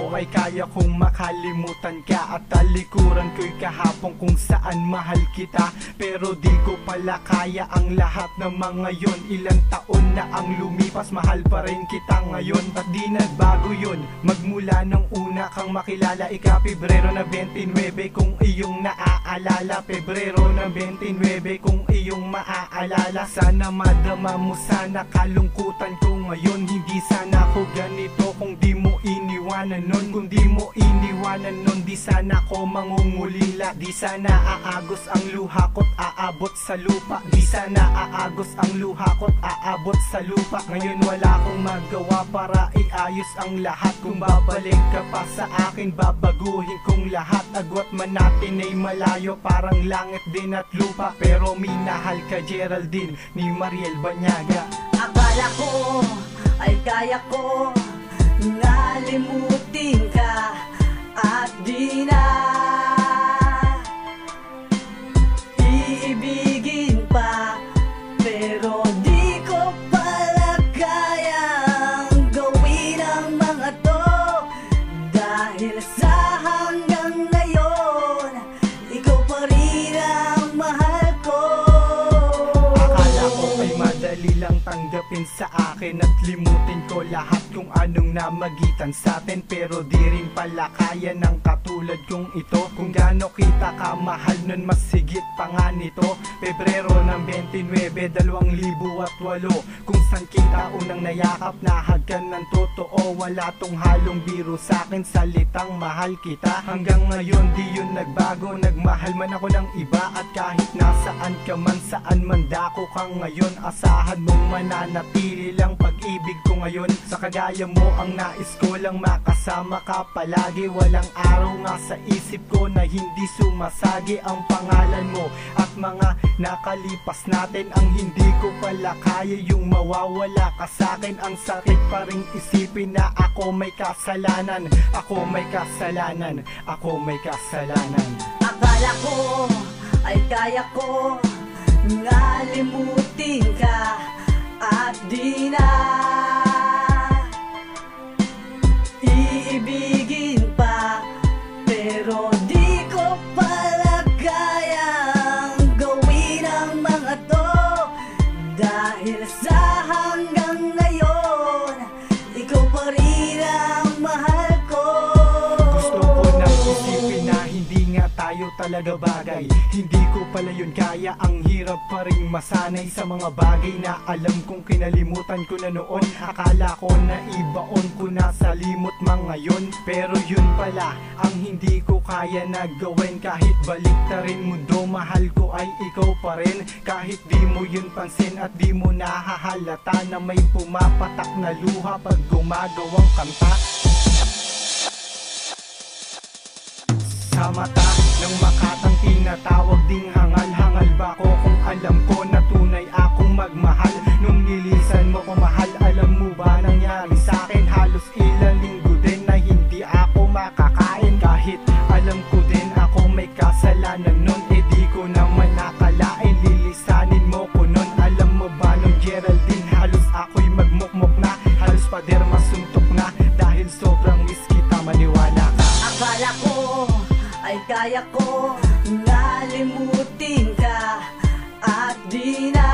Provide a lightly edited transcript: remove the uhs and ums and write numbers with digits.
ko ay kaya kong makalimutan ka, at talikuran ko'y kahapon kung saan mahal kita. Pero di ko pala kaya ang lahat ng mga yon. Ilang taon na ang lumipas, mahal pa rin kita ngayon. At di nagbago yun magmula nung una kang makilala. Pebrero na 29 kung iyong naaalala. Pebrero na 29 kung iyong maaalala. Sana madama mo sana kalungkutan ko ngayon. Hindi sana ako ganito kung di mo iniwanan nun. Kung di mo iniwanan nun, di sana ako mangungulila. Di sana aagos ang luha ko't aabot sa lupa. Di sana aagos ang luha ko't aabot sa lupa. Ngayon wala akong magawa para iayos ang lahat. Kung babalik ka pa sa akin, babaguhin kong lahat. Agwat man natin ay malayo, parang langit din at lupa. Pero minahal ka Geraldine ni Mariel Banyaga. Akala ko ay kaya ko nalimutin ka, at di na iibigin pa. Pero di ko pala kayang gawin ang mga to, dahil sa hanggang ngayon ikaw pa rin ang mahal ko. Akala ko ay madali lang tanggapin sa akin at limutin ko lahat kung anong namagitan sa atin. Pero di rin pala kaya ng katulad kong ito. Kung gaano kita kamahal nun, mas higit pa nga nito. Pebrero ng 29, 2008, kung saan kita unang nayakap, nahagan ng totoo. Wala tong halong biro sa akin, salitang mahal kita. Hanggang ngayon di yun nagbago, nagmahal man ako ng iba. At kahit nasaan ka man, saan man dako ka ngayon, asahan mong mananatili lang pag-ibig ko ngayon. Sa kagaya mo ang nais ko lang makasama ka palagi. Walang araw nga sa isip ko na hindi sumasagi ang pangalan mo. At mga nakalipas natin, ang hindi ko pala kaya yung mawawala ka sa'kin. Ang sakit pa rin isipin na ako may kasalanan. Ako may kasalanan. Ako may kasalanan. Akala ko ay kaya ko nalimutin ka, at di na iibigin pa. Pero di ko pala kayang gawin ang mga to, dahil sa hanggang ngayon ikaw pa rin ang mahal ko. Gusto ko nang isipin na hindi nga tayo talaga bagay. Hindi ko pala yun kaya, ang hirap pa rin masanay sa mga bagay na alam kong kinalimutan ko na noon. Akala ko na ibaon ko na sa limot mga ngayon. Pero yun pala ang hindi ko kaya na gawin. Kahit baliktarin mundo, mahal ko ay ikaw pa rin. Kahit di mo yun pansin at di mo nahahalata na may pumapatak na luha pag gumagawang kanta. Sa mata ng makatang tinatawag ding hangal-hangal ba ko kung alam ko na tunay akong magmahal. Nung nilisan mo ko mahal, alam mo ba nangyari sa'kin? Halos ilang linggo din na hindi ako makakain. Kahit alam ko din ako may kasalanan nun, eh di ko naman nakalain lilisanin mo ko nun. Alam mo ba nung Geraldine, halos ako'y magmukmok na, halos pader masuntok na, dahil sobrang miss kita, maniwala ka. Akala ko ay kaya ko nalimutin ka, at di na